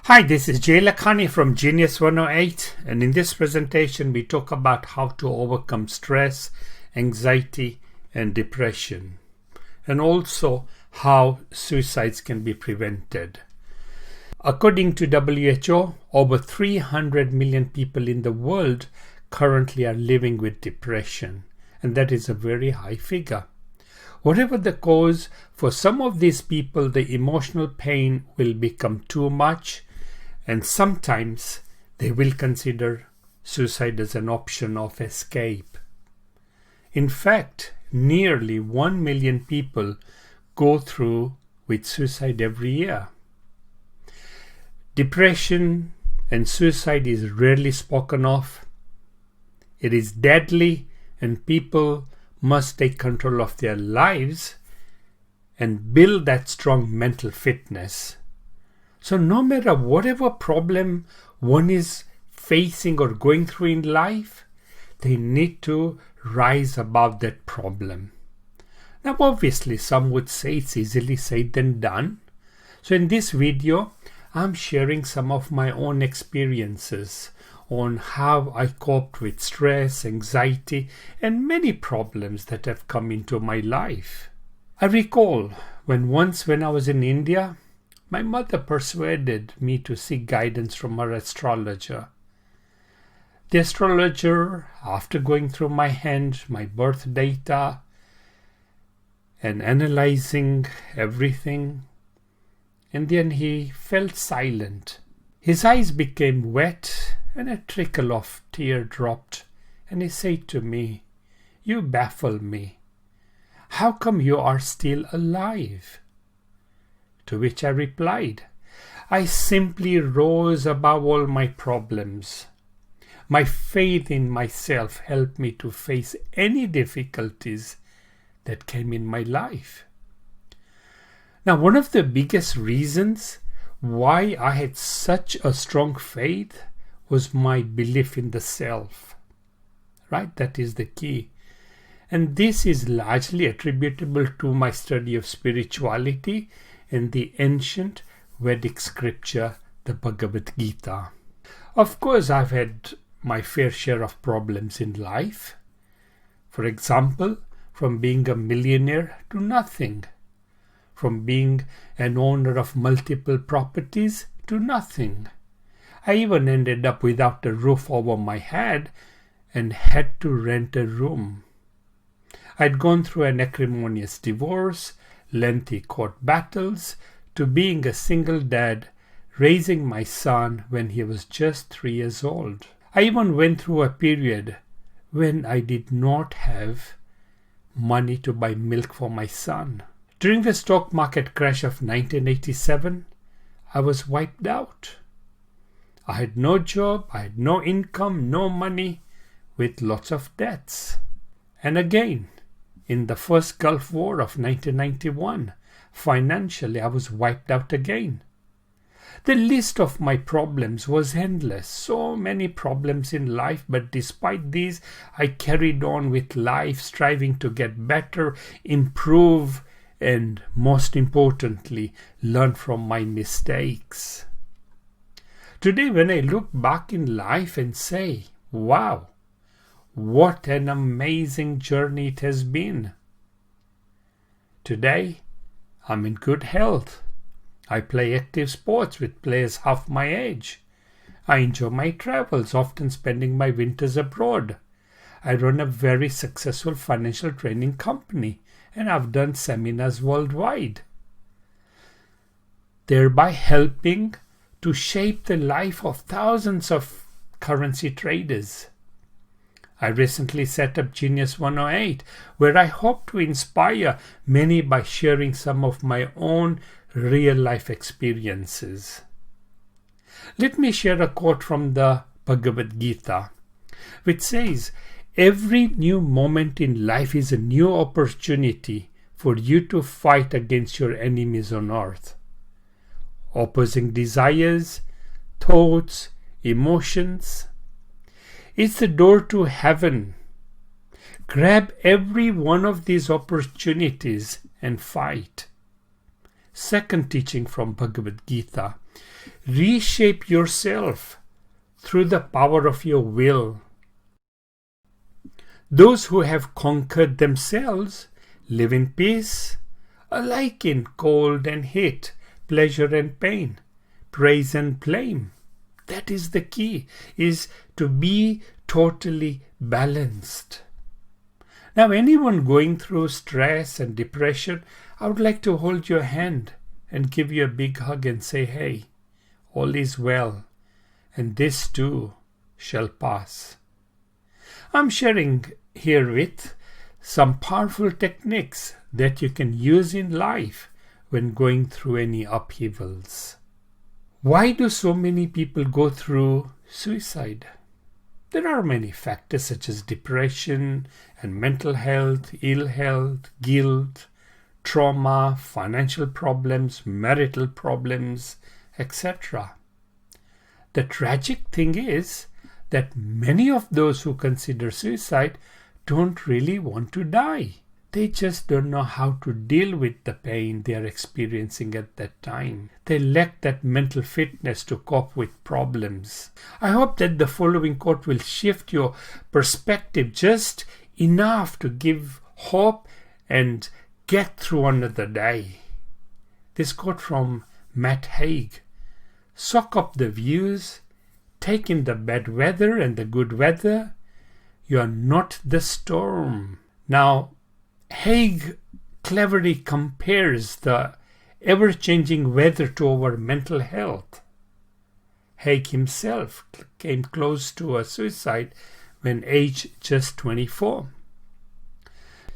Hi, this is Lakhani from Genius 108, and in this presentation we talk about how to overcome stress, anxiety and depression, and also how suicides can be prevented. According to WHO, over 300 million people in the world currently are living with depression, and that is a very high figure. Whatever the cause, for some of these people the emotional pain will become too much, and sometimes they will consider suicide as an option of escape. In fact, nearly 1 million people go through with suicide every year. Depression and suicide is rarely spoken of. It is deadly, and people must take control of their lives and build that strong mental fitness. So no matter whatever problem one is facing or going through in life, they need to rise above that problem. Now obviously some would say it's easily said than done. So in this video, I'm sharing some of my own experiences on how I coped with stress, anxiety, and many problems that have come into my life. I recall when I was in India, my mother persuaded me to seek guidance from her astrologer. The astrologer, after going through my hand, my birth data, and analyzing everything, and then he felt silent. His eyes became wet and a trickle of tear dropped, and he said to me, "You baffle me. How come you are still alive?" To which I replied, "I simply rose above all my problems. My faith in myself helped me to face any difficulties that came in my life." Now, one of the biggest reasons why I had such a strong faith was my belief in the self. Right? That is the key. And this is largely attributable to my study of spirituality in the ancient Vedic scripture, the Bhagavad Gita. Of course, I've had my fair share of problems in life. For example, from being a millionaire to nothing. From being an owner of multiple properties to nothing. I even ended up without a roof over my head and had to rent a room. I'd gone through an acrimonious divorce, lengthy court battles, to being a single dad, raising my son when he was just 3 years old. I even went through a period when I did not have money to buy milk for my son. During the stock market crash of 1987, I was wiped out. I had no job, I had no income, no money, with lots of debts. And again, in the first Gulf War of 1991, financially I was wiped out again. The list of my problems was endless. So many problems in life, but despite these, I carried on with life, striving to get better, improve, and most importantly, learn from my mistakes. Today, when I look back in life and say, wow, what an amazing journey it has been. Today, I'm in good health. I play active sports with players half my age. I enjoy my travels, often spending my winters abroad. I run a very successful financial training company, and I've done seminars worldwide, thereby helping to shape the life of thousands of currency traders. I recently set up Genius 108, where I hope to inspire many by sharing some of my own real-life experiences. Let me share a quote from the Bhagavad Gita, which says, "Every new moment in life is a new opportunity for you to fight against your enemies on earth. Opposing desires, thoughts, emotions. It's the door to heaven. Grab every one of these opportunities and fight." Second teaching from Bhagavad Gita, reshape yourself through the power of your will. Those who have conquered themselves live in peace, alike in cold and heat, pleasure and pain, praise and blame. That is the key, is to be totally balanced. Now, anyone going through stress and depression, I would like to hold your hand and give you a big hug and say, hey, all is well, and this too shall pass. I'm sharing herewith some powerful techniques that you can use in life when going through any upheavals. Why do so many people go through suicide? There are many factors such as depression and mental health, ill health, guilt, trauma, financial problems, marital problems, etc. The tragic thing is that many of those who consider suicide don't really want to die. They just don't know how to deal with the pain they are experiencing at that time. They lack that mental fitness to cope with problems. I hope that the following quote will shift your perspective just enough to give hope and get through another day. This quote from Matt Haig. Soak up the views, take in the bad weather and the good weather. You are not the storm. Now, Haig cleverly compares the ever-changing weather to our mental health. Haig himself came close to a suicide when aged just 24.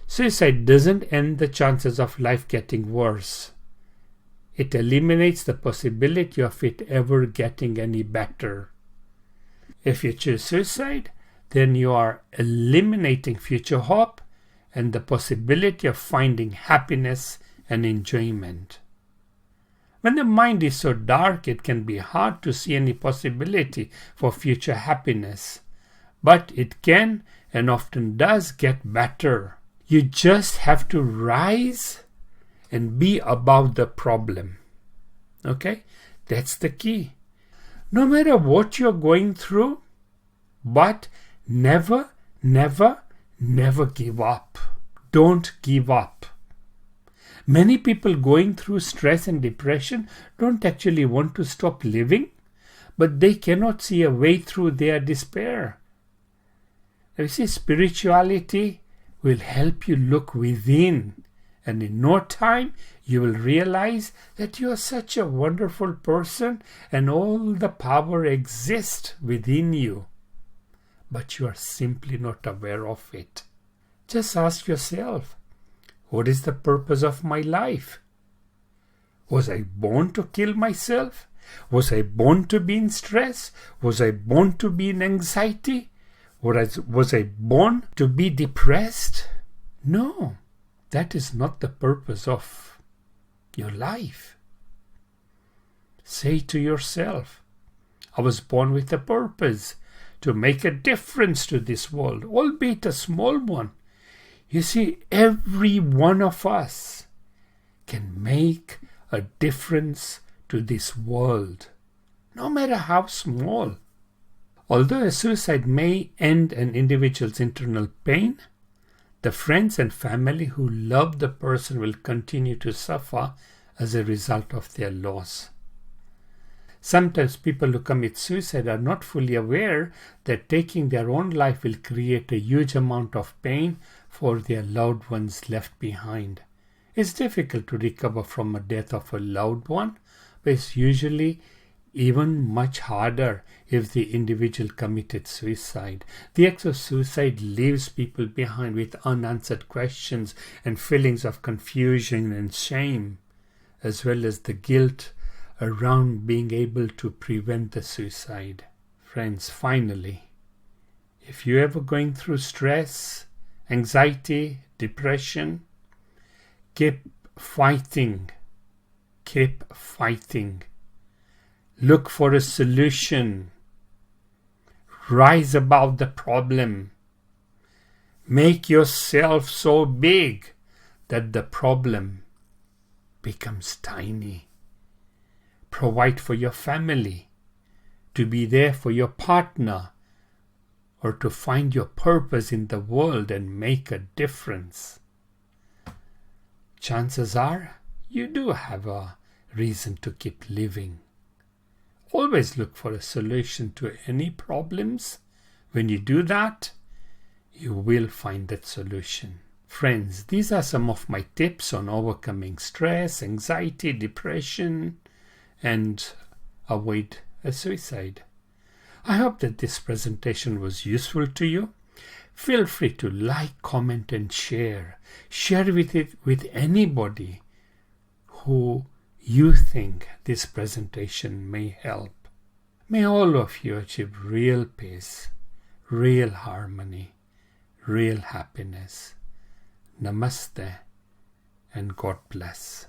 Suicide doesn't end the chances of life getting worse. It eliminates the possibility of it ever getting any better. If you choose suicide, then you are eliminating future hope and the possibility of finding happiness and enjoyment. When the mind is so dark, it can be hard to see any possibility for future happiness. But it can and often does get better. You just have to rise and be above the problem. Okay? That's the key. No matter what you're going through, but never give up. Don't give up. Many people going through stress and depression don't actually want to stop living, but they cannot see a way through their despair. You see, spirituality will help you look within, and in no time you will realize that you are such a wonderful person and all the power exists within you, but you are simply not aware of it. Just ask yourself, what is the purpose of my life? Was I born to kill myself? Was I born to be in stress? Was I born to be in anxiety? Was I born to be depressed? No, that is not the purpose of your life. Say to yourself, I was born with a purpose to make a difference to this world, albeit a small one. You see, every one of us can make a difference to this world, no matter how small. Although a suicide may end an individual's internal pain, the friends and family who love the person will continue to suffer as a result of their loss. Sometimes people who commit suicide are not fully aware that taking their own life will create a huge amount of pain for their loved ones left behind. It's difficult to recover from a death of a loved one, but it's usually even much harder if the individual committed suicide. The act of suicide leaves people behind with unanswered questions and feelings of confusion and shame, as well as the guilt around being able to prevent the suicide. Friends, finally, if you're ever going through stress, anxiety, depression, keep fighting. Keep fighting. Look for a solution. Rise above the problem. Make yourself so big that the problem becomes tiny. provide for your family, to be there for your partner, or to find your purpose in the world and make a difference, chances are you do have a reason to keep living. Always look for a solution to any problems. When you do that, you will find that solution. Friends, these are some of my tips on overcoming stress, anxiety, depression, and avoid a suicide. I hope that this presentation was useful to you. Feel free to like, comment, and share. Share it with anybody who you think this presentation may help. May all of you achieve real peace, real harmony, real happiness. Namaste and God bless.